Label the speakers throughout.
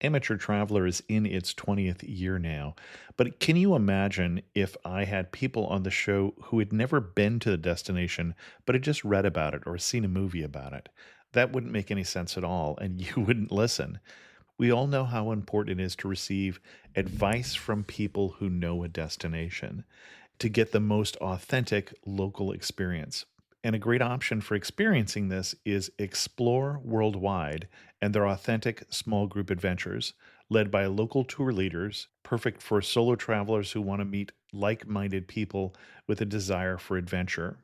Speaker 1: Amateur Traveler is in its 20th year now, but can you imagine if I had people on the show who had never been to the destination, but had just read about it or seen a movie about it? That wouldn't make any sense at all, and you wouldn't listen. We all know how important it is to receive advice from people who know a destination to get the most authentic local experience. And a great option for experiencing this is Explore Worldwide and their authentic small group adventures, led by local tour leaders, perfect for solo travelers who want to meet like minded people with a desire for adventure.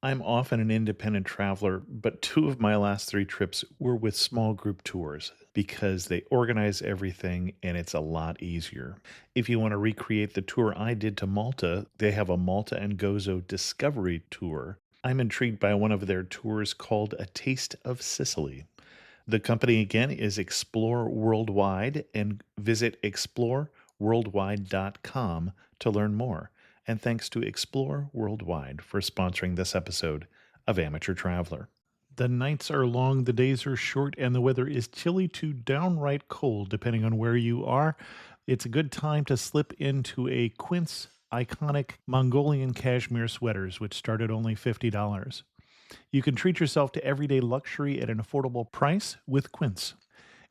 Speaker 1: I'm often an independent traveler, but two of my last three trips were with small group tours because they organize everything and it's a lot easier. If you want to recreate the tour I did to Malta, they have a Malta and Gozo Discovery Tour. I'm intrigued by one of their tours called A Taste of Sicily. The company again is Explore Worldwide, and visit exploreworldwide.com to learn more. And thanks to Explore Worldwide for sponsoring this episode of Amateur Traveler. The nights are long, the days are short, and the weather is chilly to downright cold, depending on where you are. It's a good time to slip into a Quince iconic Mongolian cashmere sweaters, which start at only $50. You can treat yourself to everyday luxury at an affordable price with Quince.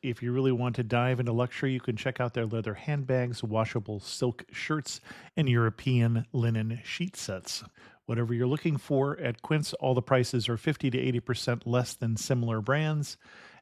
Speaker 1: If you really want to dive into luxury, you can check out their leather handbags, washable silk shirts, and European linen sheet sets. Whatever you're looking for at Quince, all the prices are 50 to 80% less than similar brands,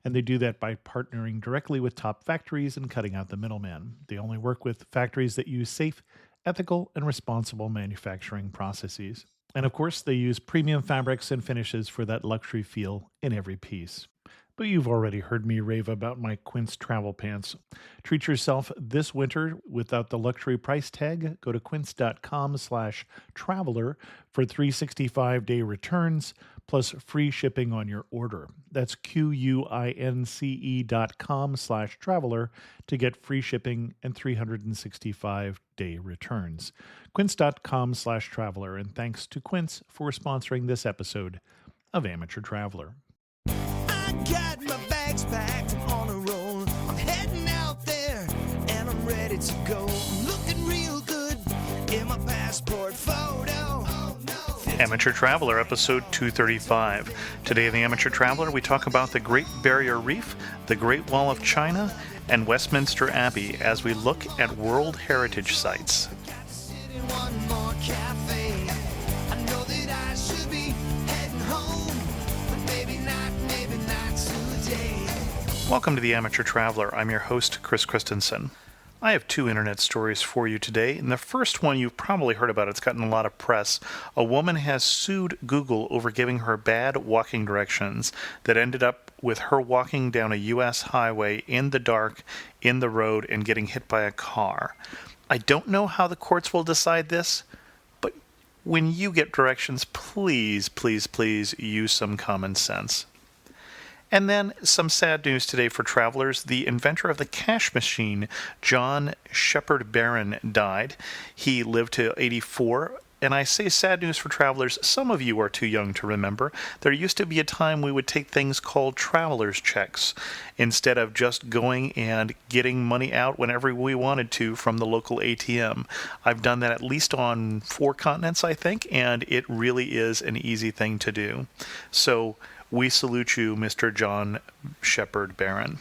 Speaker 1: and they do that by partnering directly with top factories and cutting out the middleman. They only work with factories that use safe, ethical, and responsible manufacturing processes. And of course, they use premium fabrics and finishes for that luxury feel in every piece. But you've already heard me rave about my Quince travel pants. Treat yourself this winter without the luxury price tag. Go to quince.com/traveler for 365-day returns plus free shipping on your order. That's QUINCE.com/traveler to get free shipping and 365-day returns. Quince.com/traveler. And thanks to Quince for sponsoring this episode of Amateur Traveler.
Speaker 2: Got my bags packed, I'm on a roll. I'm heading out there and I'm ready to go. I'm looking real good in my passport photo. Oh, no.
Speaker 1: Amateur Traveler, episode 235. Today in the Amateur Traveler, we talk about the Great Barrier Reef, the Great Wall of China, and Westminster Abbey as we look at World Heritage Sites.
Speaker 2: One more cafe. I know that I should be heading home, but maybe not today.
Speaker 1: Welcome to the Amateur Traveler. I'm your host, Chris Christensen. I have two internet stories for you today, and the first one you've probably heard about. It's gotten a lot of press. A woman has sued Google over giving her bad walking directions that ended up with her walking down a U.S. highway in the dark, in the road, and getting hit by a car. I don't know how the courts will decide this, but when you get directions, please, please, please use some common sense. And then some sad news today for travelers. The inventor of the cash machine, John Shepard Barron, died. He lived to 84. And I say sad news for travelers. Some of you are too young to remember. There used to be a time we would take things called traveler's checks instead of just going and getting money out whenever we wanted to from the local ATM. I've done that at least on 4 continents, I think, and it really is an easy thing to do. So we salute you, Mr. John Shepard Barron.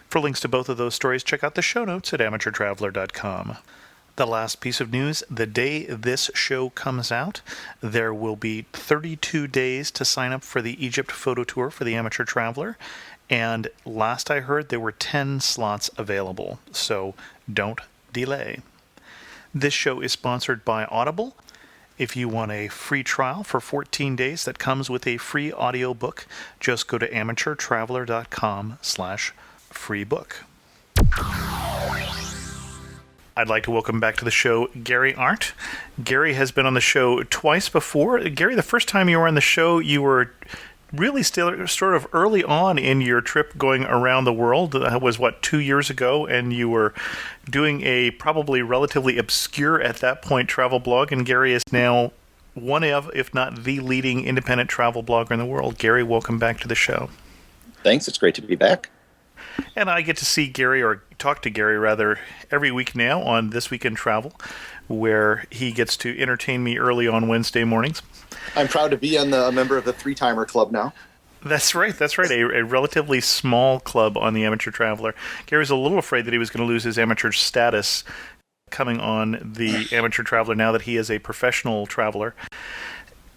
Speaker 1: For links to both of those stories, check out the show notes at amateurtraveler.com. The last piece of news, the day this show comes out, there will be 32 days to sign up for the Egypt photo tour for the Amateur Traveler. And last I heard, there were 10 slots available, so don't delay. This show is sponsored by Audible. If you want a free trial for 14 days that comes with a free audiobook, just go to amateurtraveler.com/freebook. I'd like to welcome back to the show Gary Arndt. Gary has been on the show twice before. Gary, the first time you were on the show, you were really still sort of early on in your trip going around the world. That was, 2 years ago, and you were doing a probably relatively obscure at that point travel blog, and Gary is now one of, if not the leading independent travel blogger in the world. Gary, welcome back to the show.
Speaker 3: Thanks. It's great to be back.
Speaker 1: And I get to see Gary, or talk to Gary rather, every week now on This Week in Travel, where he gets to entertain me early on Wednesday mornings.
Speaker 3: I'm proud to be a member of the Three-Timer Club now.
Speaker 1: That's right. A relatively small club on the Amateur Traveler. Gary was a little afraid that he was going to lose his amateur status coming on the Amateur Traveler now that he is a professional traveler.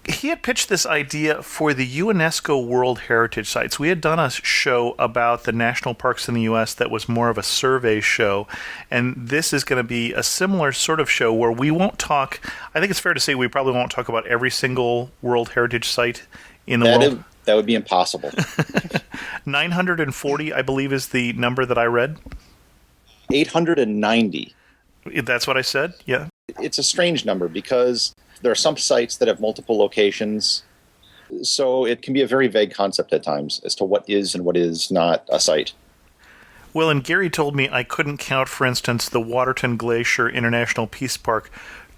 Speaker 1: He had pitched this idea for the UNESCO World Heritage Sites. We had done a show about the national parks in the U.S. that was more of a survey show, and this is going to be a similar sort of show where we won't talk, I think it's fair to say we probably won't talk about every single World Heritage Site in the world.
Speaker 3: That would be impossible.
Speaker 1: 940, I believe, is the number that I read.
Speaker 3: 890.
Speaker 1: That's what I said? Yeah.
Speaker 3: It's a strange number because there are some sites that have multiple locations, so it can be a very vague concept at times as to what is and what is not a site.
Speaker 1: Well, and Gary told me I couldn't count, for instance, the Waterton Glacier International Peace Park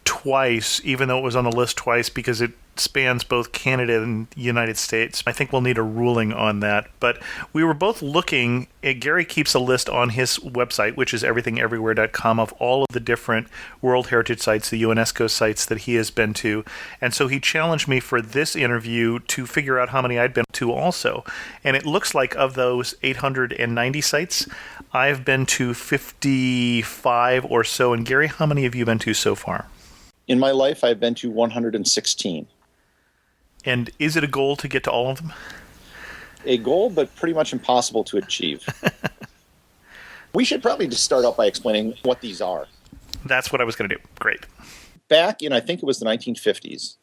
Speaker 1: twice, even though it was on the list twice, because it spans both Canada and the United States. I think we'll need a ruling on that. But we were both looking, Gary keeps a list on his website, which is everythingeverywhere.com, of all of the different World Heritage Sites, the UNESCO sites that he has been to. And so he challenged me for this interview to figure out how many I'd been to also. And it looks like of those 890 sites, I've been to 55 or so. And Gary, how many have you been to so far?
Speaker 3: In my life, I've been to 116.
Speaker 1: And is it a goal to get to all of them?
Speaker 3: A goal, but pretty much impossible to achieve. We should probably just start out by explaining what these are.
Speaker 1: That's what I was going to do. Great.
Speaker 3: Back in, I think it was the 1950s,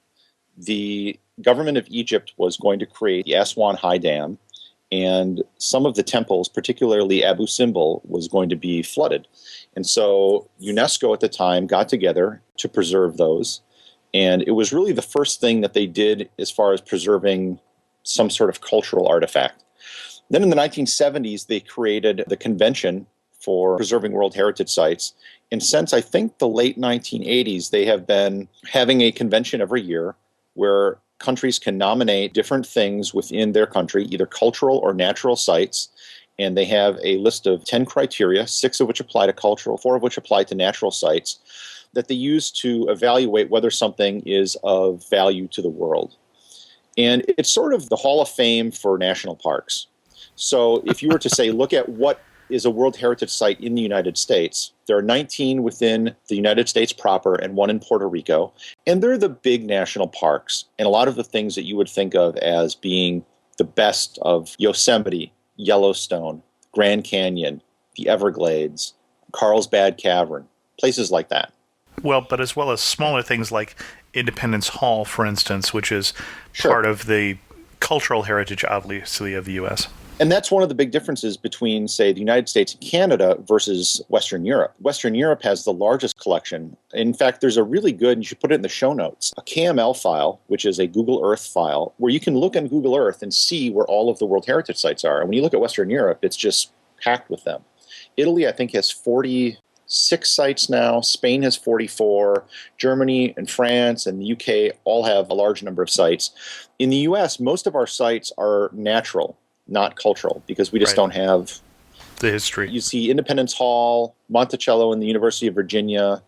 Speaker 3: the government of Egypt was going to create the Aswan High Dam, and some of the temples, particularly Abu Simbel, was going to be flooded. And so UNESCO at the time got together to preserve those. And it was really the first thing that they did as far as preserving some sort of cultural artifact. Then in the 1970s, they created the Convention for Preserving World Heritage Sites. And since I think the late 1980s, they have been having a convention every year where countries can nominate different things within their country, either cultural or natural sites. And they have a list of 10 criteria, 6 of which apply to cultural, 4 of which apply to natural sites, that they use to evaluate whether something is of value to the world. And it's sort of the Hall of Fame for national parks. So if you were to say, look at what is a World Heritage Site in the United States, there are 19 within the United States proper and 1 in Puerto Rico. And they're the big national parks. And a lot of the things that you would think of as being the best of Yosemite, Yellowstone, Grand Canyon, the Everglades, Carlsbad Cavern, places like that.
Speaker 1: Well, but as well as smaller things like Independence Hall, for instance, which is
Speaker 3: Sure.
Speaker 1: part of the cultural heritage, obviously, of the U.S.
Speaker 3: And that's one of the big differences between, say, the United States and Canada versus Western Europe. Western Europe has the largest collection. In fact, there's a really good, and you should put it in the show notes, a KML file, which is a Google Earth file, where you can look on Google Earth and see where all of the World Heritage Sites are. And when you look at Western Europe, it's just packed with them. Italy, I think, has 46 sites now. Spain has 44. Germany and France and the UK all have a large number of sites. In the US, most of our sites are natural, not cultural, because we just don't have
Speaker 1: the history.
Speaker 3: You see Independence Hall, Monticello in the University of Virginia,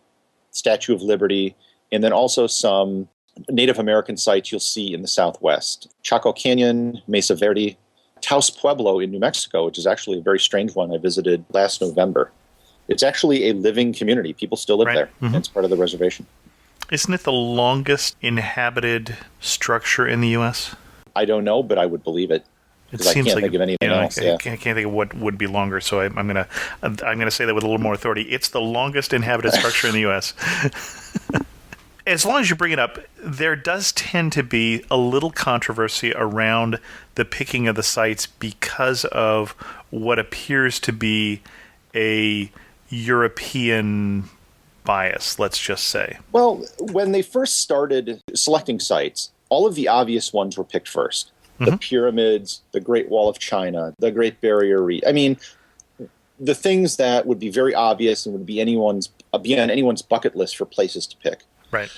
Speaker 3: Statue of Liberty, and then also some Native American sites you'll see in the Southwest. Chaco Canyon, Mesa Verde, Taos Pueblo in New Mexico, which is actually a very strange one I visited last November. It's actually a living community. People still live there. Mm-hmm. It's part of the reservation.
Speaker 1: Isn't it the longest inhabited structure in the U.S.?
Speaker 3: I don't know, but I would believe it.
Speaker 1: It seems
Speaker 3: I can't think of anything else.
Speaker 1: I can't think of what would be longer, so I'm gonna say that with a little more authority. It's the longest inhabited structure in the U.S. As long as you bring it up, there does tend to be a little controversy around the picking of the sites because of what appears to be a European bias, let's just say. Well,
Speaker 3: when they first started selecting sites, all of the obvious ones were picked first. The pyramids, the Great Wall of China, the Great Barrier Reef. I mean, the things that would be very obvious and would be on anyone's bucket list for places to pick.
Speaker 1: Right.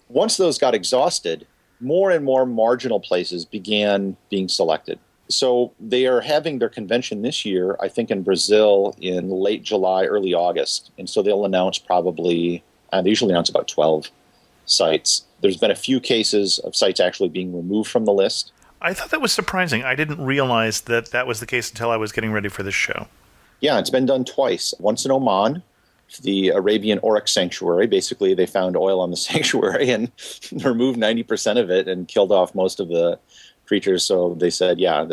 Speaker 3: Once those got exhausted, more and more marginal places began being selected. So they are having their convention this year, I think in Brazil in late July, early August. And so they'll announce probably, they usually announce about 12 sites. There's been a few cases of sites actually being removed from the list.
Speaker 1: I thought that was surprising. I didn't realize that that was the case until I was getting ready for this show.
Speaker 3: Yeah, it's been done twice. Once in Oman, the Arabian Oryx Sanctuary. Basically, they found oil on the sanctuary and removed 90% of it and killed off most of the creatures. So they said, yeah,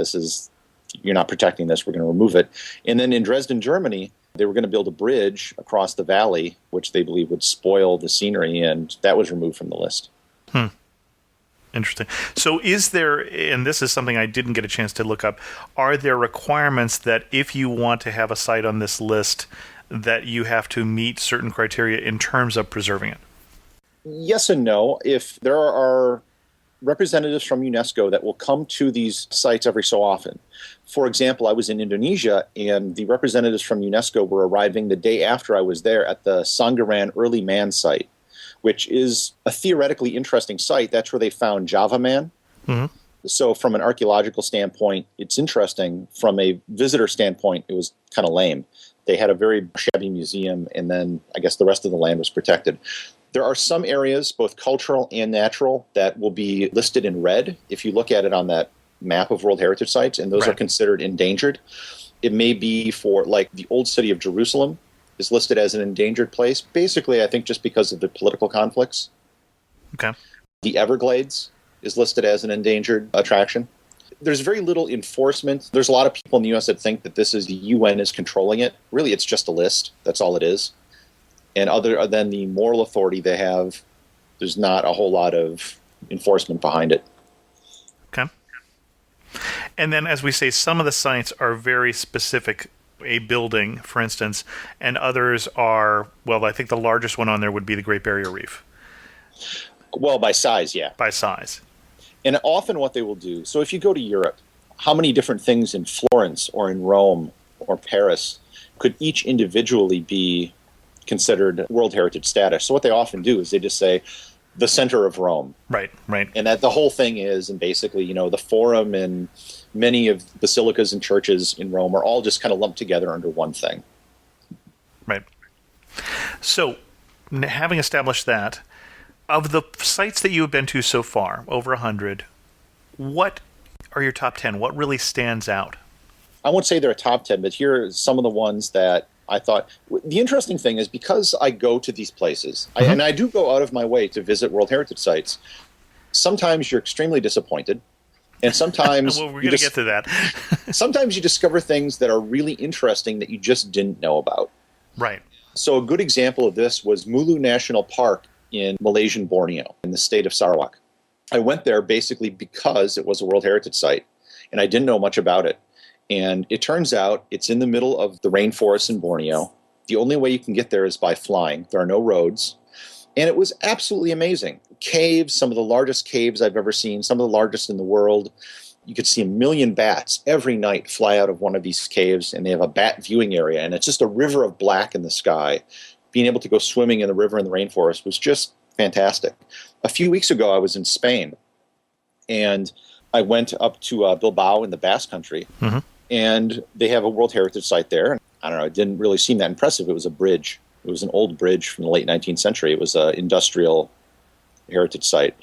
Speaker 3: you're not protecting this. We're going to remove it. And then in Dresden, Germany, they were going to build a bridge across the valley, which they believe would spoil the scenery, and that was removed from the list.
Speaker 1: Interesting. So is there, and this is something I didn't get a chance to look up, are there requirements that if you want to have a site on this list that you have to meet certain criteria in terms of preserving it?
Speaker 3: Yes and no. If there are representatives from UNESCO that will come to these sites every so often. For example, I was in Indonesia, and the representatives from UNESCO were arriving the day after I was there at the Sanggaran Early Man site, which is a theoretically interesting site. That's where they found Java Man. Mm-hmm. So from an archaeological standpoint, it's interesting. From a visitor standpoint, it was kind of lame. They had a very shabby museum, and then I guess the rest of the land was protected. There are some areas, both cultural and natural, that will be listed in red if you look at it on that map of World Heritage Sites, and those are considered endangered. It may be for, like, the old city of Jerusalem is listed as an endangered place, basically, I think, just because of the political conflicts.
Speaker 1: Okay.
Speaker 3: The Everglades is listed as an endangered attraction. There's very little enforcement. There's a lot of people in the U.S. that think that this is the UN is controlling it. Really, it's just a list. That's all it is. And other than the moral authority they have, there's not a whole lot of enforcement behind it.
Speaker 1: Okay. And then, as we say, some of the sites are very specific. A building, for instance, and others are, well, I think the largest one on there would be the Great Barrier Reef.
Speaker 3: Well, by size, yeah.
Speaker 1: By size.
Speaker 3: And often what they will do, so if you go to Europe, how many different things in Florence or in Rome or Paris could each individually be considered World Heritage status? So what they often do is they just say the center of Rome.
Speaker 1: Right. And
Speaker 3: that the whole thing is, and basically, the Forum and many of basilicas and churches in Rome are all just kind of lumped together under one thing.
Speaker 1: Right. So, having established that, of the sites that you have been to so far, over 100, what are your top 10? What really stands out?
Speaker 3: I won't say they're a top 10, but here are some of the ones that I thought. The interesting thing is, because I go to these places, and I do go out of my way to visit World Heritage Sites, sometimes you're extremely disappointed. And sometimes
Speaker 1: well, we're going to get to that.
Speaker 3: Sometimes you discover things that are really interesting that you just didn't know about.
Speaker 1: Right.
Speaker 3: So a good example of this was Mulu National Park in Malaysian Borneo, in the state of Sarawak. I went there basically because it was a World Heritage Site, and I didn't know much about it. And it turns out it's in the middle of the rainforest in Borneo. The only way you can get there is by flying. There are no roads. And it was absolutely amazing. Caves, some of the largest caves I've ever seen, some of the largest in the world. You could see 1 million bats every night fly out of one of these caves, and they have a bat viewing area, and it's just a river of black in the sky. Being able to go swimming in the river in the rainforest was just fantastic. A few weeks ago, I was in Spain, and I went up to Bilbao in the Basque Country, and they have a World Heritage Site there. And I don't know, it didn't really seem that impressive. It was a bridge. It was an old bridge from the late 19th century. It was an industrial heritage site.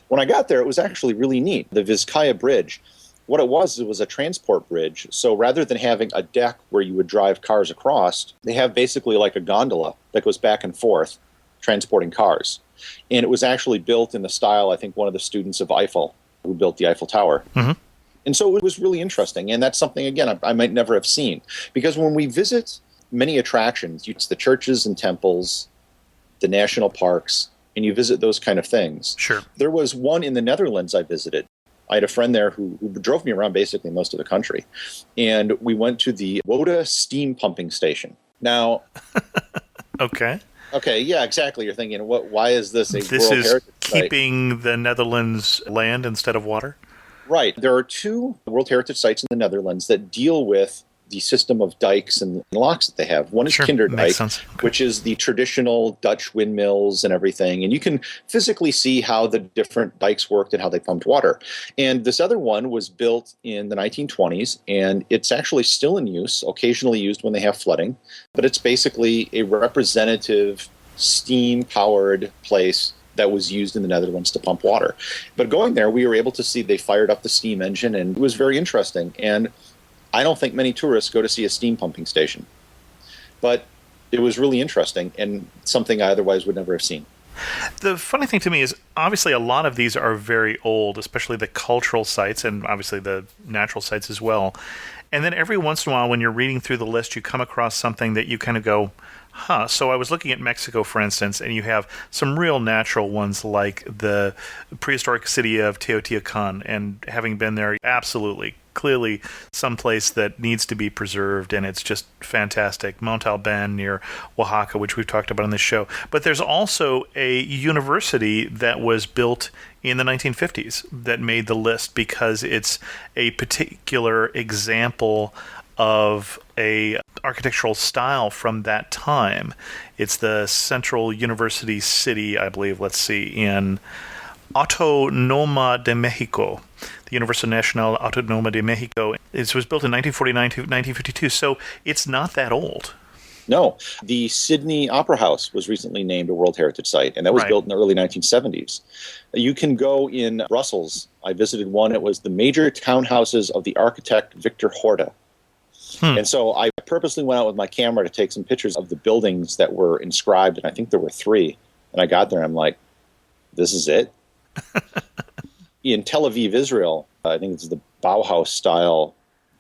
Speaker 3: When I got there, it was actually really neat. The Vizcaya Bridge, what it was a transport bridge. So rather than having a deck where you would drive cars across, they have basically like a gondola that goes back and forth transporting cars. And it was actually built in the style, I think, one of the students of Eiffel who built the Eiffel Tower. And so it was really interesting. And that's something, again, I might never have seen. Because when we visit many attractions, it's the churches and temples, the national parks, and you visit those kind of things.
Speaker 1: Sure.
Speaker 3: There was one in the Netherlands I visited. I had a friend there who drove me around basically most of the country. And we went to the Woda steam pumping station. Now...
Speaker 1: Okay,
Speaker 3: yeah, exactly. You're thinking, why is this a World Heritage Site?
Speaker 1: This is keeping the Netherlands land instead of water?
Speaker 3: Right. There are 2 World Heritage Sites in the Netherlands that deal with the system of dikes and locks that they have. One is
Speaker 1: Sure,
Speaker 3: Kinderdijk,
Speaker 1: makes sense. Okay.
Speaker 3: which is the traditional Dutch windmills and everything. And you can physically see how the different dikes worked and how they pumped water. And this other one was built in the 1920s, and it's actually still in use, occasionally used when they have flooding. But it's basically a representative steam-powered place that was used in the Netherlands to pump water. But going there, we were able to see they fired up the steam engine, and it was very interesting. And I don't think many tourists go to see a steam pumping station. But it was really interesting and something I otherwise would never have seen.
Speaker 1: The funny thing to me is, obviously, a lot of these are very old, especially the cultural sites and obviously the natural sites as well. And then every once in a while, when you're reading through the list, you come across something that you kind of go, huh. So I was looking at Mexico, for instance, and you have some real natural ones like the prehistoric city of Teotihuacan. And having been there, absolutely, clearly someplace that needs to be preserved, and it's just fantastic. Mount Alban near Oaxaca, which we've talked about on this show. But there's also a university that was built in the 1950s that made the list because it's a particular example of a architectural style from that time. It's the Central University City, I believe, in Autónoma de Mexico. The Universidad Nacional Autónoma de Mexico. It was built in 1949 to 1952, so it's not that old.
Speaker 3: No. The Sydney Opera House was recently named a World Heritage Site, and that was built in the early 1970s. You can go in Brussels. I visited one. It was the major townhouses of the architect Victor Horta. And so I purposely went out with my camera to take some pictures of the buildings that were inscribed, and I think there were 3. And I got there, and I'm like, this is it? In Tel Aviv, Israel, I think it's the Bauhaus-style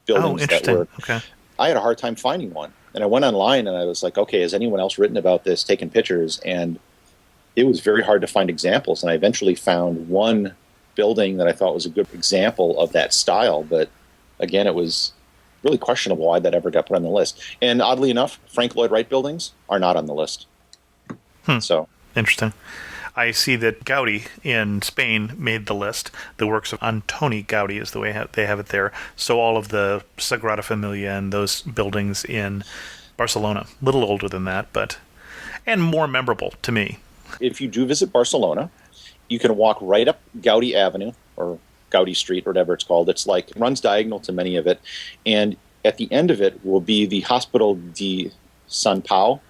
Speaker 3: buildings that were...
Speaker 1: Okay.
Speaker 3: I had a hard time finding one. And I went online, and I was like, okay, has anyone else written about this, taken pictures? And it was very hard to find examples. And I eventually found one building that I thought was a good example of that style. But again, it was really questionable why that ever got put on the list. And oddly enough, Frank Lloyd Wright buildings are not on the list. So
Speaker 1: interesting. I see that Gaudi in Spain made the list. The works of Antoni Gaudi is the way they have it there. So all of the Sagrada Familia and those buildings in Barcelona. A little older than that, and more memorable to me.
Speaker 3: If you do visit Barcelona, you can walk right up Gaudi Avenue, or Gaudi Street, or whatever it's called. It's like, runs diagonal to many of it. And at the end of it will be the Hospital de Sant Pau,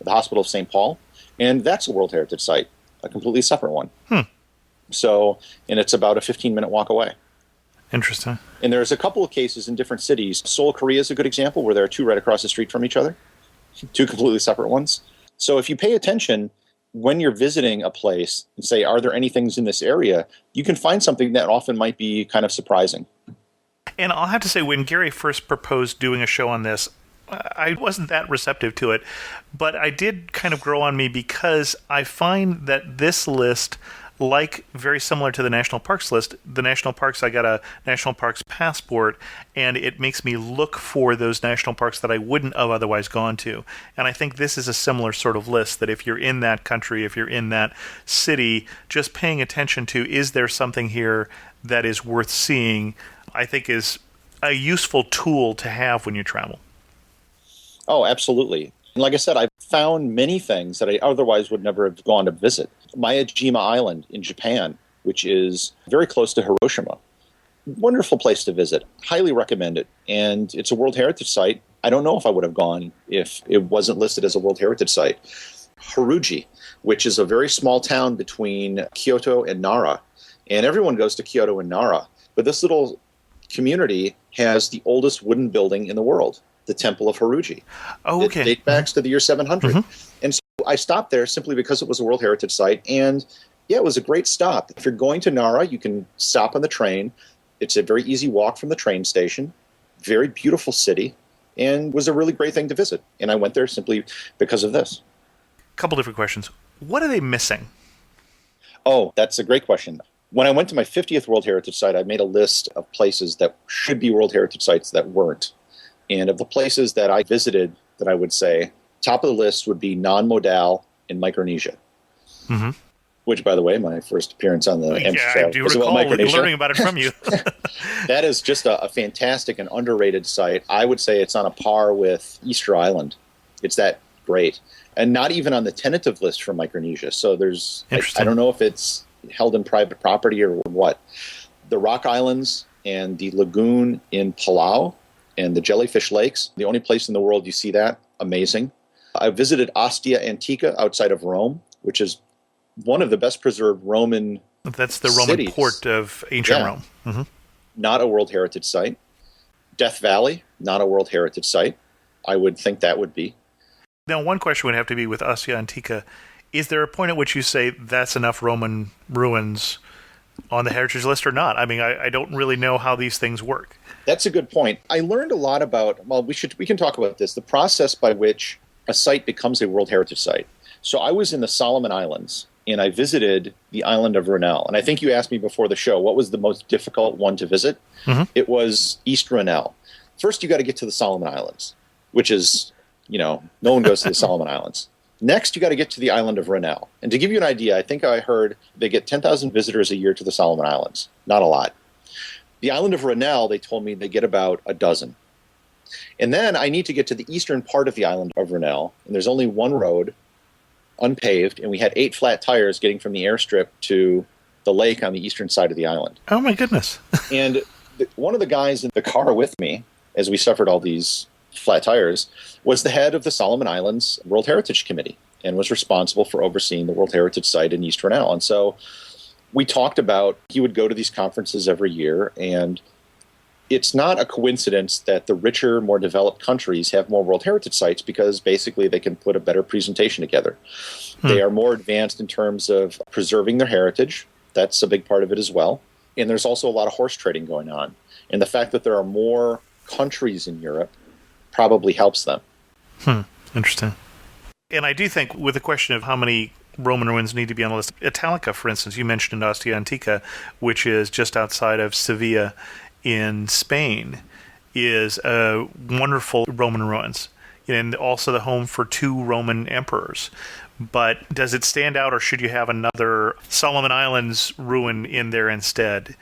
Speaker 3: the Hospital of St. Paul. And that's a World Heritage Site. A completely separate one. So, and it's about a 15-minute walk away.
Speaker 1: Interesting.
Speaker 3: And there's a couple of cases in different cities. Seoul, Korea is a good example where there are 2 right across the street from each other. 2 completely separate ones. So if you pay attention when you're visiting a place and say, are there any things in this area, you can find something that often might be kind of surprising.
Speaker 1: And I'll have to say, when Gary first proposed doing a show on this, I wasn't that receptive to it, but I did kind of grow on me because I find that this list, like very similar to the National Parks list, the National Parks, I got a National Parks passport, and it makes me look for those national parks that I wouldn't have otherwise gone to. And I think this is a similar sort of list, that if you're in that country, if you're in that city, just paying attention to, is there something here that is worth seeing, I think is a useful tool to have when you travel.
Speaker 3: Oh, absolutely. And like I said, I've found many things that I otherwise would never have gone to visit. Miyajima Island in Japan, which is very close to Hiroshima. Wonderful place to visit. Highly recommend it. And it's a World Heritage Site. I don't know if I would have gone if it wasn't listed as a World Heritage Site. Haruji, which is a very small town between Kyoto and Nara. And everyone goes to Kyoto and Nara. But this little community has the oldest wooden building in the world, the Temple of Haruji.
Speaker 1: Oh, okay.
Speaker 3: It dates back to the year 700. And so I stopped there simply because it was a World Heritage Site. And yeah, it was a great stop. If you're going to Nara, you can stop on the train. It's a very easy walk from the train station. Very beautiful city. And was a really great thing to visit. And I went there simply because of this.
Speaker 1: Couple different questions. What are they missing?
Speaker 3: Oh, that's a great question. When I went to my 50th World Heritage Site, I made a list of places that should be World Heritage Sites that weren't. And of the places that I visited that I would say, top of the list would be non-modal in Micronesia. which, by the way, my first appearance on the Amateur
Speaker 1: I
Speaker 3: Traveler
Speaker 1: do
Speaker 3: was about
Speaker 1: recall
Speaker 3: Micronesia.
Speaker 1: learning about it from you.
Speaker 3: That is just a fantastic and underrated site. I would say it's on a par with Easter Island. It's that great. And not even on the tentative list for Micronesia. So there's, I don't know if it's held in private property or what. The Rock Islands and the lagoon in Palau and the Jellyfish Lakes, the only place in the world you see that, amazing. I visited Ostia Antica outside of Rome, which is one of the best preserved Roman
Speaker 1: That's the Roman
Speaker 3: cities.
Speaker 1: Port of ancient Rome. Mm-hmm.
Speaker 3: Not a World Heritage Site. Death Valley, not a World Heritage Site. I would think that would be.
Speaker 1: Now, one question would have to be with Ostia Antica. Is there a point at which you say that's enough Roman ruins on the heritage list or not? I mean, I don't really know how these things work.
Speaker 3: That's a good point. I learned a lot about, well, we can talk about this, the process by which a site becomes a World Heritage Site. So I was in the Solomon Islands, and I visited the island of Rennell. And I think you asked me before the show, what was the most difficult one to visit? Mm-hmm. It was East Rennell. First, you got to get to the Solomon Islands, which is, no one goes to the Solomon Islands. Next, you got to get to the island of Rennell. And to give you an idea, I think I heard they get 10,000 visitors a year to the Solomon Islands. Not a lot. The island of Rennell, they told me they get about a dozen. And then I need to get to the eastern part of the island of Rennell, and there's only one road, unpaved, and we had 8 flat tires getting from the airstrip to the lake on the eastern side of the island.
Speaker 1: Oh, my goodness.
Speaker 3: And one of the guys in the car with me, as we suffered all these flat tires, was the head of the Solomon Islands World Heritage Committee and was responsible for overseeing the World Heritage Site in East Rennell. And so we talked about, he would go to these conferences every year, and it's not a coincidence that the richer, more developed countries have more World Heritage Sites because basically they can put a better presentation together. They are more advanced in terms of preserving their heritage. That's a big part of it as well. And there's also a lot of horse trading going on. And the fact that there are more countries in Europe probably helps them.
Speaker 1: Interesting. And I do think with the question of how many Roman ruins need to be on the list, Italica, for instance, you mentioned Ostia Antica, which is just outside of Sevilla in Spain, is a wonderful Roman ruins, and also the home for 2 Roman emperors. But does it stand out, or should you have another Solomon Islands ruin in there instead?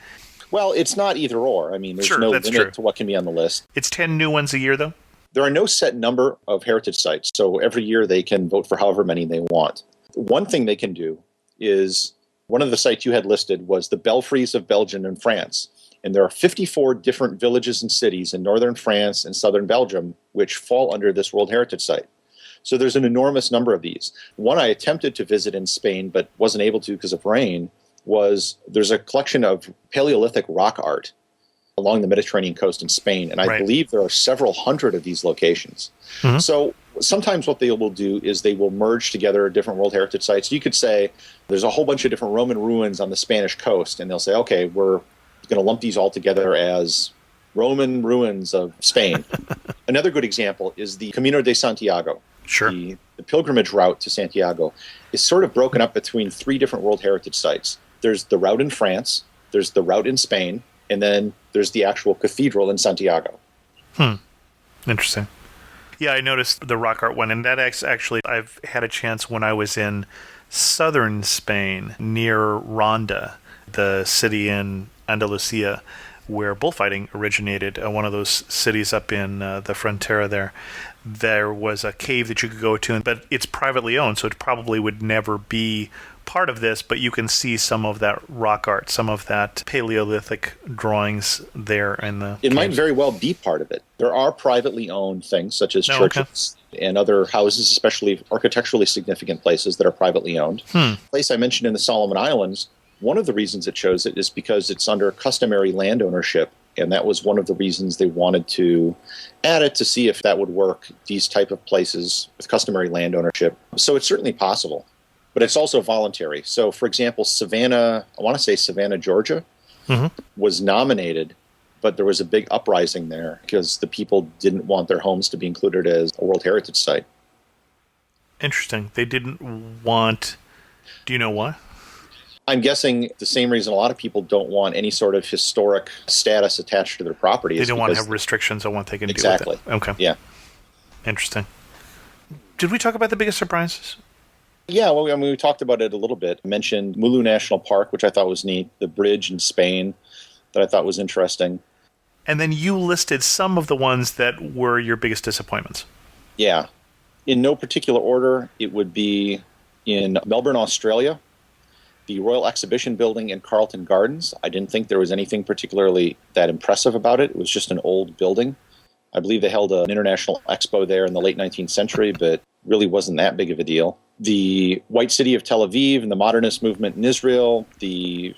Speaker 3: Well, it's not either or. I mean, there's no limit to what can be on the list.
Speaker 1: It's 10 new ones a year, though?
Speaker 3: There are no set number of heritage sites, so every year they can vote for however many they want. One thing they can do is, one of the sites you had listed was the Belfries of Belgium and France. And there are 54 different villages and cities in northern France and southern Belgium which fall under this World Heritage Site. So there's an enormous number of these. One I attempted to visit in Spain but wasn't able to because of rain was there's a collection of Paleolithic rock art along the Mediterranean coast in Spain. And I believe there are several hundred of these locations. Mm-hmm. So sometimes what they will do is they will merge together different World Heritage Sites. You could say there's a whole bunch of different Roman ruins on the Spanish coast, and they'll say, okay, we're going to lump these all together as Roman ruins of Spain. Another good example is the Camino de Santiago.
Speaker 1: Sure.
Speaker 3: The pilgrimage route to Santiago is sort of broken up between 3 different World Heritage Sites. There's the route in France, there's the route in Spain, and then there's the actual cathedral in Santiago.
Speaker 1: Interesting. Yeah, I noticed the rock art one, and that actually, I've had a chance when I was in southern Spain near Ronda, the city in Andalusia, where bullfighting originated, one of those cities up in the frontera there. There was a cave that you could go to, but it's privately owned, so it probably would never be part of this, but you can see some of that rock art, some of that Paleolithic drawings there in the
Speaker 3: It might very well be part of it. There are privately owned things, such as churches and other houses, especially architecturally significant places that are privately owned. The place I mentioned in the Solomon Islands, one of the reasons it chose it is because it's under customary land ownership, and that was one of the reasons they wanted to add it to see if that would work, these type of places with customary land ownership. So it's certainly possible, but it's also voluntary. So, for example, Savannah, Georgia, was nominated, but there was a big uprising there because the people didn't want their homes to be included as a World Heritage Site.
Speaker 1: Interesting. They didn't want... Do you know why?
Speaker 3: I'm guessing the same reason a lot of people don't want any sort of historic status attached to their property.
Speaker 1: They don't want to have restrictions on what they can do with it.
Speaker 3: Exactly.
Speaker 1: Okay.
Speaker 3: Yeah.
Speaker 1: Interesting. Did we talk about the biggest surprises?
Speaker 3: Yeah, well, I mean, we talked about it a little bit. I mentioned Mulu National Park, which I thought was neat, the bridge in Spain that I thought was interesting.
Speaker 1: And then you listed some of the ones that were your biggest disappointments.
Speaker 3: Yeah. In no particular order, it would be in Melbourne, Australia, the Royal Exhibition Building in Carlton Gardens. I didn't think there was anything particularly that impressive about it. It was just an old building. I believe they held an international expo there in the late 19th century, but really wasn't that big of a deal. The White City of Tel Aviv and the modernist movement in Israel, the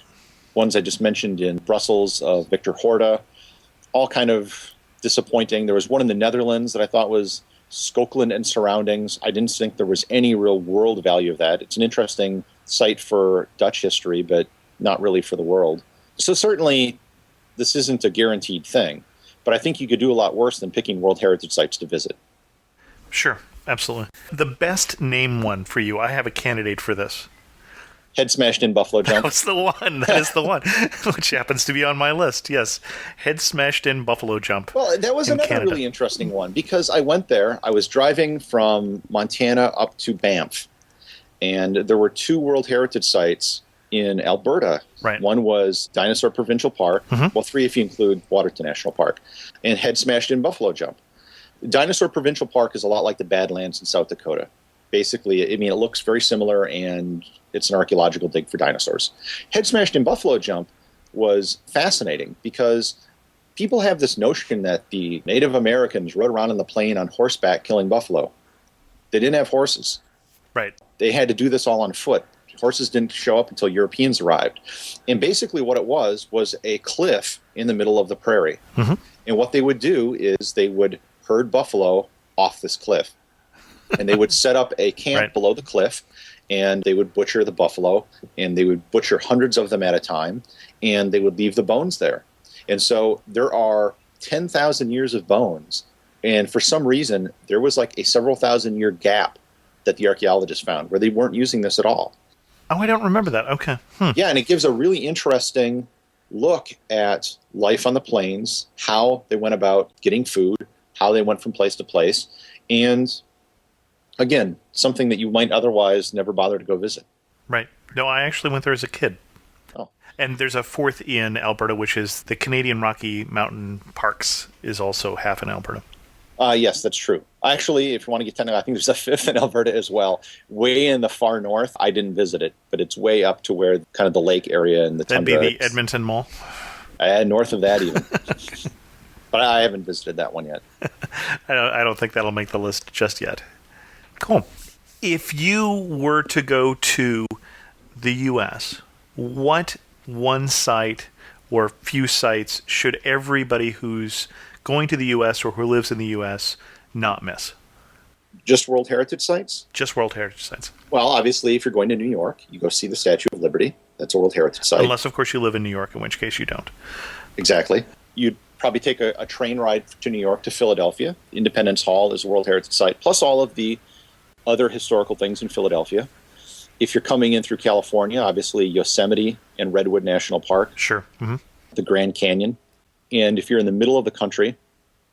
Speaker 3: ones I just mentioned in Brussels of Victor Horta, all kind of disappointing. There was one in the Netherlands that I thought was Skokeland and surroundings. I didn't think there was any real world value of that. It's an interesting site for Dutch history, but not really for the world. So certainly this isn't a guaranteed thing, but I think you could do a lot worse than picking World Heritage Sites to visit.
Speaker 1: Sure, absolutely. The best name one for you, I have a candidate for this.
Speaker 3: Head Smashed In Buffalo Jump.
Speaker 1: That's the one. That is the one, which happens to be on my list. Yes, Head Smashed In Buffalo Jump.
Speaker 3: Well, that was another
Speaker 1: Canada.
Speaker 3: really interesting one because I went there. I was driving from Montana up to Banff, and there were 2 World Heritage Sites in Alberta.
Speaker 1: Right.
Speaker 3: One was Dinosaur Provincial Park, well, 3 if you include Waterton National Park, and Head Smashed In Buffalo Jump. Dinosaur Provincial Park is a lot like the Badlands in South Dakota. Basically, I mean, it looks very similar, and it's an archaeological dig for dinosaurs. Head Smashed In Buffalo Jump was fascinating because people have this notion that the Native Americans rode around on the plain on horseback killing buffalo. They didn't have horses.
Speaker 1: Right.
Speaker 3: They had to do this all on foot. Horses didn't show up until Europeans arrived. And basically what it was a cliff in the middle of the prairie. And what they would do is they would herd buffalo off this cliff. And they would set up a camp below the cliff, and they would butcher the buffalo, and they would butcher hundreds of them at a time, and they would leave the bones there. And so there are 10,000 years of bones, and for some reason, there was like a several thousand year gap that the archaeologists found where they weren't using this at all.
Speaker 1: Oh, I don't remember that. Okay.
Speaker 3: Yeah, and it gives a really interesting look at life on the plains, how they went about getting food, how they went from place to place, and again, something that you might otherwise never bother to go visit.
Speaker 1: Right. No, I actually went there as a kid.
Speaker 3: Oh.
Speaker 1: And there's a 4th in Alberta, which is the Canadian Rocky Mountain Parks is also half in Alberta.
Speaker 3: Yes, that's true. Actually, if you want to get technical, I think there's a 5th in Alberta as well. Way in the far north, I didn't visit it, but it's way up to where kind of the lake area and the
Speaker 1: That'd
Speaker 3: tundra.
Speaker 1: be the Edmonton Mall?
Speaker 3: North of that even. But I haven't visited that one yet.
Speaker 1: I don't think that'll make the list just yet. Cool. If you were to go to the U.S., what one site or few sites should everybody who's going to the U.S. or who lives in the U.S. not miss?
Speaker 3: Just World Heritage Sites?
Speaker 1: Just World Heritage Sites.
Speaker 3: Well, obviously, if you're going to New York, you go see the Statue of Liberty. That's a World Heritage Site.
Speaker 1: Unless, of course, you live in New York, in which case you don't.
Speaker 3: Exactly. You'd probably take a train ride to New York to Philadelphia. Independence Hall is a World Heritage Site, plus all of the other historical things in Philadelphia. If you're coming in through California, obviously Yosemite and Redwood National Park.
Speaker 1: Sure.
Speaker 3: The Grand Canyon. And if you're in the middle of the country,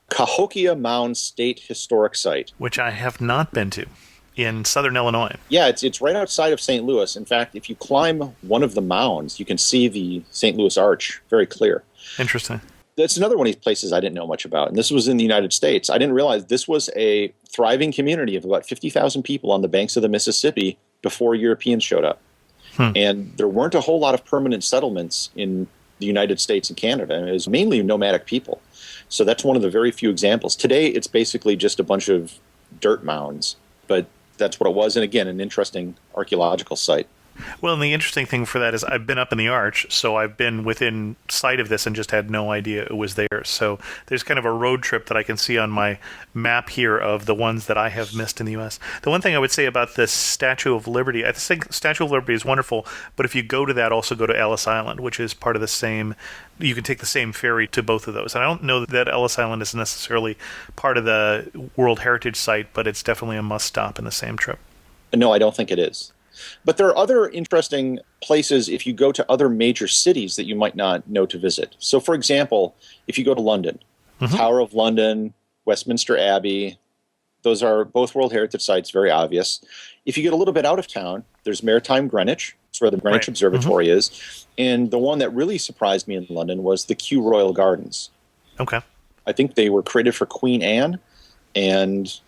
Speaker 3: Cahokia Mound State Historic Site.
Speaker 1: Which I have not been to, in southern Illinois.
Speaker 3: Yeah, it's right outside of St. Louis. In fact, if you climb one of the mounds, you can see the St. Louis Arch very clear.
Speaker 1: Interesting.
Speaker 3: That's another one of these places I didn't know much about. And this was in the United States. I didn't realize this was a thriving community of about 50,000 people on the banks of the Mississippi before Europeans showed up. And there weren't a whole lot of permanent settlements in the United States and Canada. It was mainly nomadic people. So that's one of the very few examples. Today, it's basically just a bunch of dirt mounds. But that's what it was. And again, an interesting archaeological site.
Speaker 1: Well, and the interesting thing for that is I've been up in the Arch, so I've been within sight of this and just had no idea it was there. So there's kind of a road trip that I can see on my map here of the ones that I have missed in the U.S. The one thing I would say about this Statue of Liberty, I think Statue of Liberty is wonderful, but if you go to that, also go to Ellis Island, which is part of the same, you can take the same ferry to both of those. And I don't know that Ellis Island is necessarily part of the World Heritage Site, but it's definitely a must-stop in the same trip.
Speaker 3: No, I don't think it is. But there are other interesting places if you go to other major cities that you might not know to visit. So, for example, if you go to London, Tower of London, Westminster Abbey, Those are both World Heritage Sites, very obvious. If you get a little bit out of town, there's Maritime Greenwich. It's where the Greenwich Observatory is. And the one that really surprised me in London was the Kew Royal Gardens.
Speaker 1: Okay.
Speaker 3: I think they were created for Queen Anne, and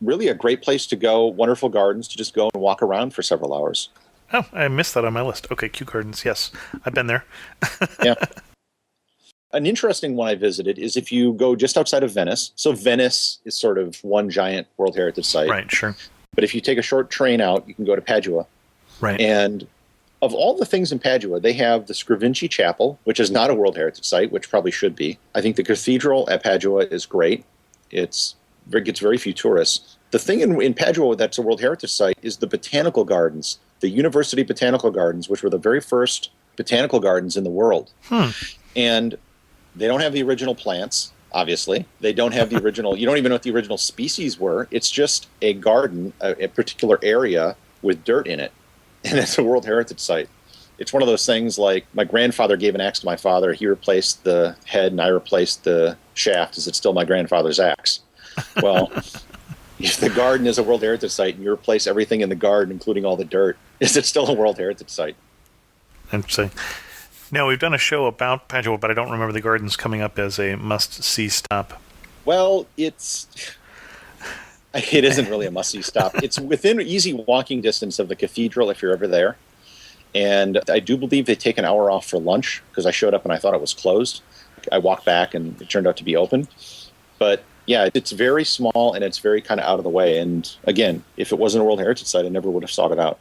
Speaker 3: really a great place to go, wonderful gardens to just go and walk around for several hours.
Speaker 1: Oh, I missed that on my list. Okay, Kew Gardens, yes. I've been there.
Speaker 3: Yeah. An interesting one I visited is if you go just outside of Venice. So Venice is sort of one giant World Heritage Site.
Speaker 1: Right, sure.
Speaker 3: But if you take a short train out, you can go to Padua.
Speaker 1: Right.
Speaker 3: And of all the things in Padua, they have the Scrivinci Chapel, which is not a World Heritage Site, which probably should be. I think the cathedral at Padua is great. It gets very few tourists. The thing in Padua that's a World Heritage Site is the botanical gardens, the University Botanical Gardens, which were the very first botanical gardens in the world. And they don't have the original plants, obviously. They don't have the original, you don't even know what the original species were. It's just a garden, a particular area with dirt in it. And it's a World Heritage Site. It's one of those things like my grandfather gave an axe to my father. He replaced the head and I replaced the shaft. Is it still my grandfather's axe? Well, if the garden is a World Heritage Site and you replace everything in the garden, including all the dirt, is it still a World Heritage Site?
Speaker 1: Interesting. Now, we've done a show about Padua, but I don't remember the gardens coming up as a must-see stop.
Speaker 3: Well, it isn't really a must-see stop. It's within easy walking distance of the cathedral if you're ever there. And I do believe they take an hour off for lunch because I showed up and I thought it was closed. I walked back and it turned out to be open. But yeah, it's very small and it's very kind of out of the way. And again, if it wasn't a World Heritage Site, I never would have sought it out.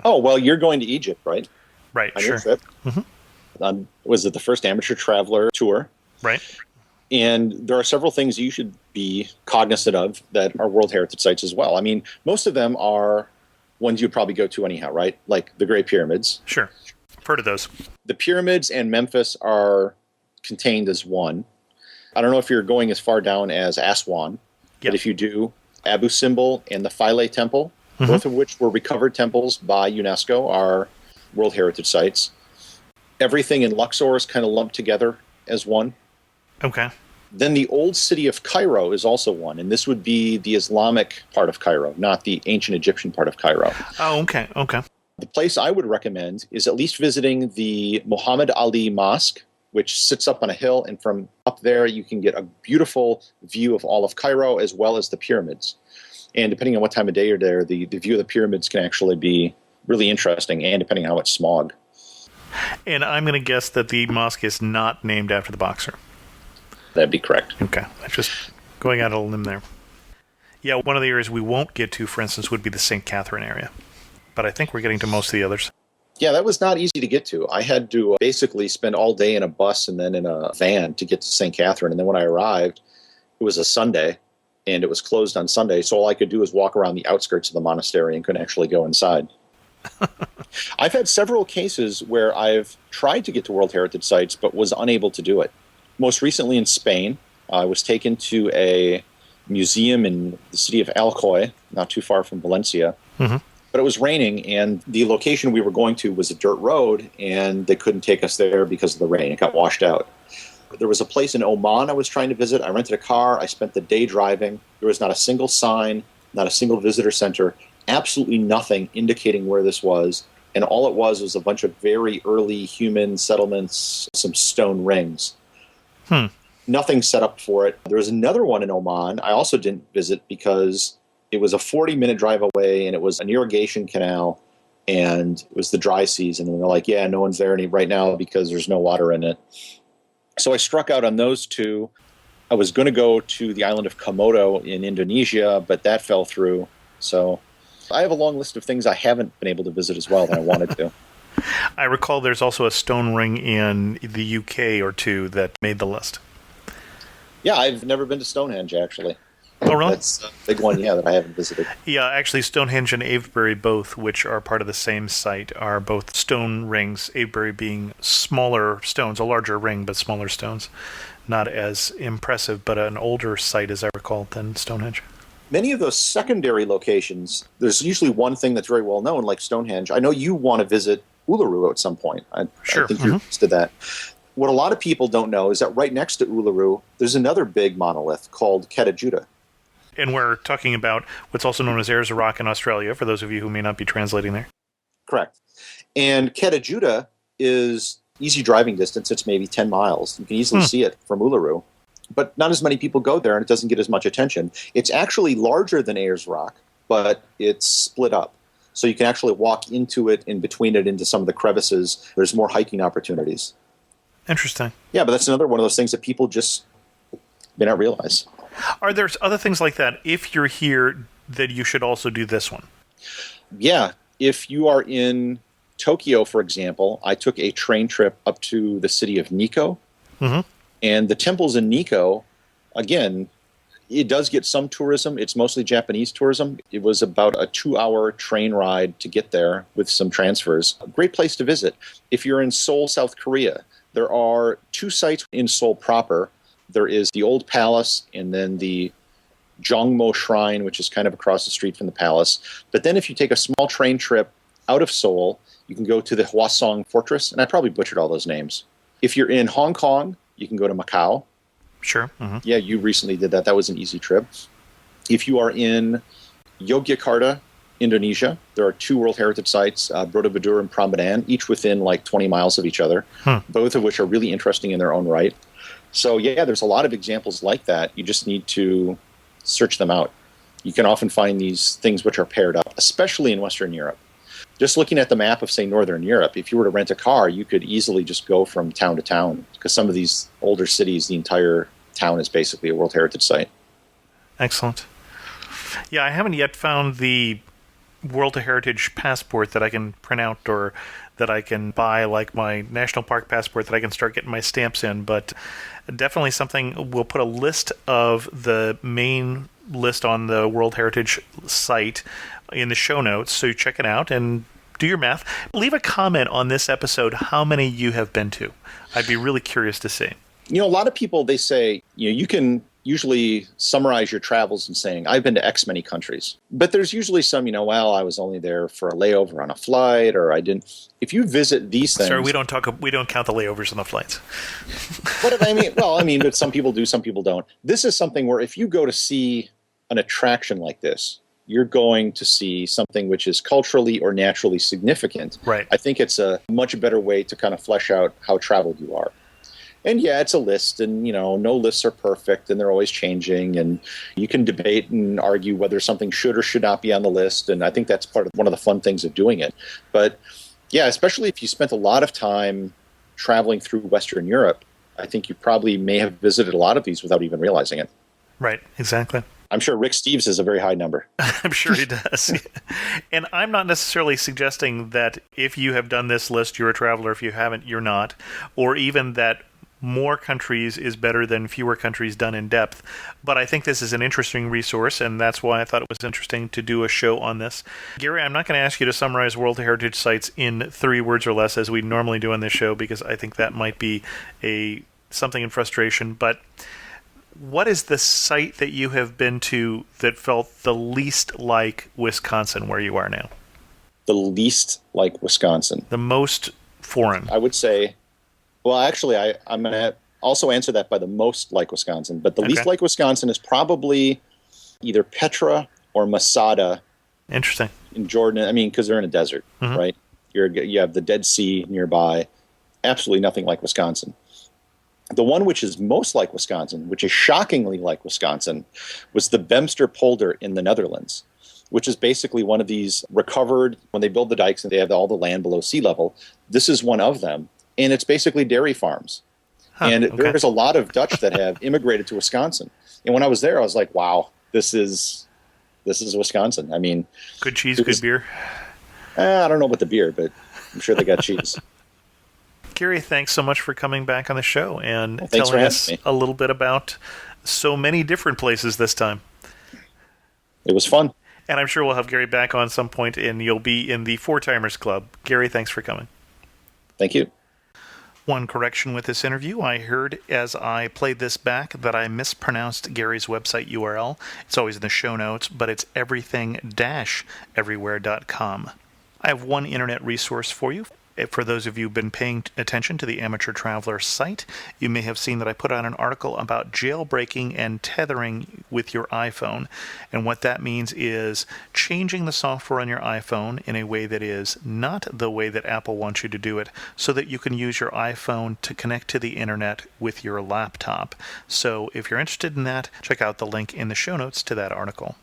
Speaker 3: Oh, well, you're going to Egypt, right?
Speaker 1: Right,
Speaker 3: on
Speaker 1: sure.
Speaker 3: your trip. Was it the first amateur traveler tour?
Speaker 1: Right.
Speaker 3: And there are several things you should be cognizant of that are World Heritage Sites as well. I mean, most of them are ones you'd probably go to anyhow, right? Like the Great Pyramids.
Speaker 1: Sure. I've heard of those.
Speaker 3: The pyramids and Memphis are contained as one. I don't know if you're going as far down as Aswan, but if you do, Abu Simbel and the Philae Temple, both of which were recovered temples by UNESCO, are World Heritage Sites. Everything in Luxor is kind of lumped together as one.
Speaker 1: Okay.
Speaker 3: Then the old city of Cairo is also one, and this would be the Islamic part of Cairo, not the ancient Egyptian part of Cairo.
Speaker 1: Oh, okay, okay.
Speaker 3: The place I would recommend is at least visiting the Muhammad Ali Mosque, which sits up on a hill, and from up there you can get a beautiful view of all of Cairo as well as the pyramids. And depending on what time of day you're there, the view of the pyramids can actually be really interesting, and depending on how it's smog.
Speaker 1: And I'm going to guess that the mosque is not named after the boxer.
Speaker 3: That'd be correct.
Speaker 1: Okay. I'm just going out on a limb there. Yeah, one of the areas we won't get to, for instance, would be the St. Catherine area. But I think we're getting to most of the others.
Speaker 3: Yeah, that was not easy to get to. I had to basically spend all day in a bus and then in a van to get to St. Catherine. And then when I arrived, it was a Sunday, and it was closed on Sunday. So all I could do was walk around the outskirts of the monastery and couldn't actually go inside. I've had several cases where I've tried to get to World Heritage Sites but was unable to do it. Most recently in Spain, I was taken to a museum in the city of Alcoy, not too far from Valencia. But it was raining, and the location we were going to was a dirt road, and they couldn't take us there because of the rain. It got washed out. There was a place in Oman I was trying to visit. I rented a car. I spent the day driving. There was not a single sign, not a single visitor center, absolutely nothing indicating where this was. And all it was a bunch of very early human settlements, some stone rings. Nothing set up for it. There was another one in Oman I also didn't visit because it was a 40-minute drive away, and it was an irrigation canal, and it was the dry season. And they're like, yeah, no one's there right now because there's no water in it. So I struck out on those two. I was going to go to the island of Komodo in Indonesia, but that fell through. So I have a long list of things I haven't been able to visit as well that I wanted to.
Speaker 1: I recall there's also a stone ring in the UK or two that made the list.
Speaker 3: Yeah, I've never been to Stonehenge, actually.
Speaker 1: Oh, really?
Speaker 3: That's a big one, yeah, that I haven't visited.
Speaker 1: Yeah, actually, Stonehenge and Avebury both, which are part of the same site, are both stone rings, Avebury being smaller stones, a larger ring, but smaller stones. Not as impressive, but an older site, as I recall, than Stonehenge.
Speaker 3: Many of those secondary locations, there's usually one thing that's very well known, like Stonehenge. I know you want to visit Uluru at some point. I think you're used to that. What a lot of people don't know is that right next to Uluru, there's another big monolith called Quetta Judah.
Speaker 1: And we're talking about what's also known as Ayers Rock in Australia, for those of you who may not be translating there.
Speaker 3: Correct. And Katajuda is easy driving distance. It's maybe 10 miles. You can easily see it from Uluru. But not as many people go there, and it doesn't get as much attention. It's actually larger than Ayers Rock, but it's split up. So you can actually walk into it, in between it, into some of the crevices. There's more hiking opportunities.
Speaker 1: Interesting.
Speaker 3: Yeah, but that's another one of those things that people just may not realize.
Speaker 1: Are there other things like that, if you're here, that you should also do this one?
Speaker 3: Yeah. If you are in Tokyo, for example, I took a train trip up to the city of Nikko.
Speaker 1: Mm-hmm.
Speaker 3: And the temples in Nikko, again, it does get some tourism. It's mostly Japanese tourism. It was about a 2-hour train ride to get there with some transfers. A great place to visit. If you're in Seoul, South Korea, there are 2 sites in Seoul proper. There is the old palace and then the Jongmo Shrine, which is kind of across the street from the palace. But then if you take a small train trip out of Seoul, you can go to the Hwasong Fortress. And I probably butchered all those names. If you're in Hong Kong, you can go to Macau.
Speaker 1: Sure. Mm-hmm.
Speaker 3: Yeah, you recently did that. That was an easy trip. If you are in Yogyakarta, Indonesia, there are 2 World Heritage Sites, Borobudur and Prambanan, each within like 20 miles of each other, both of which are really interesting in their own right. So yeah, there's a lot of examples like that. You just need to search them out. You can often find these things which are paired up, especially in Western Europe. Just looking at the map of, say, Northern Europe, if you were to rent a car, you could easily just go from town to town, because some of these older cities, the entire town is basically a World Heritage Site.
Speaker 1: Excellent. Yeah, I haven't yet found the World Heritage passport that I can print out or that I can buy, like my National Park passport that I can start getting my stamps in, but definitely something. We'll put a list of the main list on the World Heritage site in the show notes, so you check it out and do your math. Leave a comment on this episode how many you have been to. I'd be really curious to see.
Speaker 3: You know, a lot of people, they say, you can usually summarize your travels in saying, I've been to X many countries. But there's usually some, well, I was only there for a layover on a flight, or I didn't. If you visit these things...
Speaker 1: Sorry, we don't count the layovers on the flights.
Speaker 3: But some people do, some people don't. This is something where if you go to see an attraction like this, you're going to see something which is culturally or naturally significant.
Speaker 1: Right.
Speaker 3: I think it's a much better way to kind of flesh out how traveled you are. And yeah, it's a list, and no lists are perfect, and they're always changing, and you can debate and argue whether something should or should not be on the list, and I think that's one of the fun things of doing it. But yeah, especially if you spent a lot of time traveling through Western Europe, I think you probably may have visited a lot of these without even realizing it.
Speaker 1: Right, exactly.
Speaker 3: I'm sure Rick Steves is a very high number.
Speaker 1: I'm sure he does. And I'm not necessarily suggesting that if you have done this list, you're a traveler. If you haven't, you're not. Or even that more countries is better than fewer countries done in depth. But I think this is an interesting resource, and that's why I thought it was interesting to do a show on this. Gary, I'm not going to ask you to summarize World Heritage Sites in 3 words or less, as we normally do on this show, because I think that might be something in frustration. But what is the site that you have been to that felt the least like Wisconsin, where you are now?
Speaker 3: The least like Wisconsin.
Speaker 1: The most foreign.
Speaker 3: I would say, well, actually, I'm going to also answer that by the most like Wisconsin. But the least like Wisconsin is probably either Petra or Masada.
Speaker 1: Interesting.
Speaker 3: In Jordan. I mean, because they're in a desert, right? You have the Dead Sea nearby. Absolutely nothing like Wisconsin. The one which is most like Wisconsin, which is shockingly like Wisconsin, was the Bemster Polder in the Netherlands, which is basically one of these recovered, when they build the dikes and they have all the land below sea level, this is one of them. And it's basically dairy farms. There's a lot of Dutch that have immigrated to Wisconsin. And when I was there, I was like, wow, this is Wisconsin. I mean...
Speaker 1: Good cheese, good beer?
Speaker 3: I don't know about the beer, but I'm sure they got cheese.
Speaker 1: Gary, thanks so much for coming back on the show and
Speaker 3: thanks
Speaker 1: telling us a little bit about so many different places this time.
Speaker 3: It was fun.
Speaker 1: And I'm sure we'll have Gary back on some point, and you'll be in the Four Timers Club. Gary, thanks for coming.
Speaker 3: Thank you.
Speaker 1: One correction with this interview. I heard as I played this back that I mispronounced Gary's website URL. It's always in the show notes, but it's everything-everywhere.com. I have one internet resource for you. For those of you who've been paying attention to the Amateur Traveler site, you may have seen that I put out an article about jailbreaking and tethering with your iPhone. And what that means is changing the software on your iPhone in a way that is not the way that Apple wants you to do it, so that you can use your iPhone to connect to the internet with your laptop. So if you're interested in that, check out the link in the show notes to that article.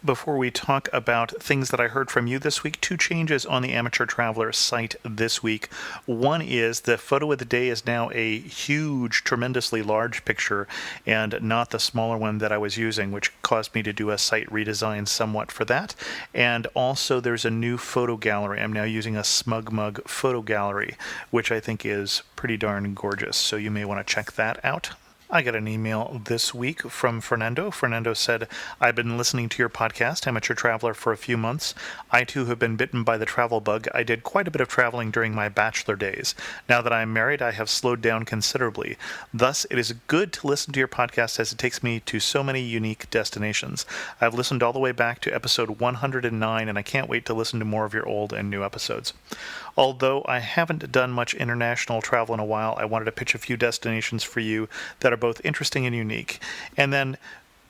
Speaker 1: Before we talk about things that I heard from you this week, 2 changes on the Amateur Traveler site this week. One is the photo of the day is now a huge, tremendously large picture and not the smaller one that I was using, which caused me to do a site redesign somewhat for that. And also there's a new photo gallery. I'm now using a Smug Mug photo gallery, which I think is pretty darn gorgeous. So you may want to check that out. I got an email this week from Fernando. Fernando said, I've been listening to your podcast, Amateur Traveler, for a few months. I too have been bitten by the travel bug. I did quite a bit of traveling during my bachelor days. Now that I'm married, I have slowed down considerably. Thus, it is good to listen to your podcast as it takes me to so many unique destinations. I've listened all the way back to episode 109, and I can't wait to listen to more of your old and new episodes. Although I haven't done much international travel in a while, I wanted to pitch a few destinations for you that are both interesting and unique. And then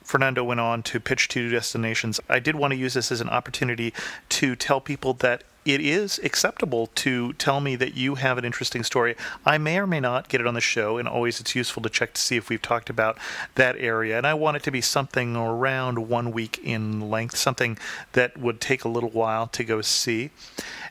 Speaker 1: Fernando went on to pitch 2 destinations. I did want to use this as an opportunity to tell people that it is acceptable to tell me that you have an interesting story. I may or may not get it on the show, and always it's useful to check to see if we've talked about that area. And I want it to be something around 1 week in length, something that would take a little while to go see.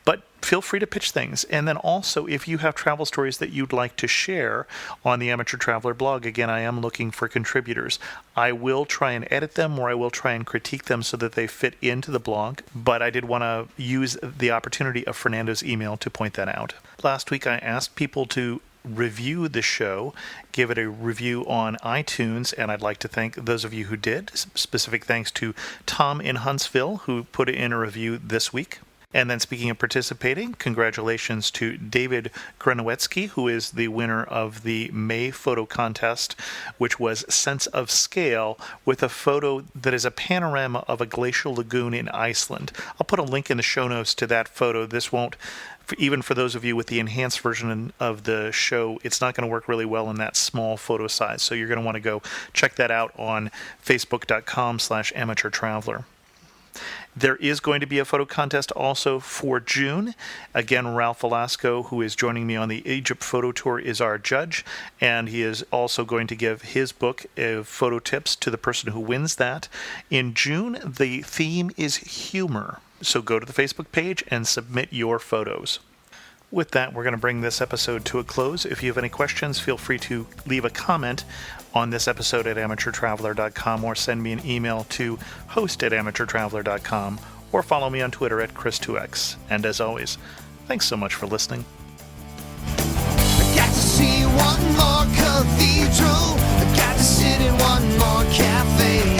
Speaker 1: But feel free to pitch things. And then also, if you have travel stories that you'd like to share on the Amateur Traveler blog, again, I am looking for contributors. I will try and edit them, or I will try and critique them so that they fit into the blog. But I did want to use the opportunity of Fernando's email to point that out. Last week, I asked people to review the show, give it a review on iTunes, and I'd like to thank those of you who did. Specific thanks to Tom in Huntsville, who put in a review this week. And then speaking of participating, congratulations to David Gronowetsky, who is the winner of the May photo contest, which was Sense of Scale, with a photo that is a panorama of a glacial lagoon in Iceland. I'll put a link in the show notes to that photo. This won't, even for those of you with the enhanced version of the show, it's not going to work really well in that small photo size. So you're going to want to go check that out on facebook.com/amateurtraveler. There is going to be a photo contest also for June. Again, Ralph Velasco, who is joining me on the Egypt photo tour, is our judge, and he is also going to give his book of photo tips to the person who wins that. In June, the theme is humor, so go to the Facebook page and submit your photos. With that, we're going to bring this episode to a close. If you have any questions, feel free to leave a comment on this episode at amateurtraveler.com, or send me an email to host@amateurtraveler.com, or follow me on Twitter at Chris2X. And as always, thanks so much for listening.
Speaker 2: I got to see one more cathedral. I got to sit in one more cafe.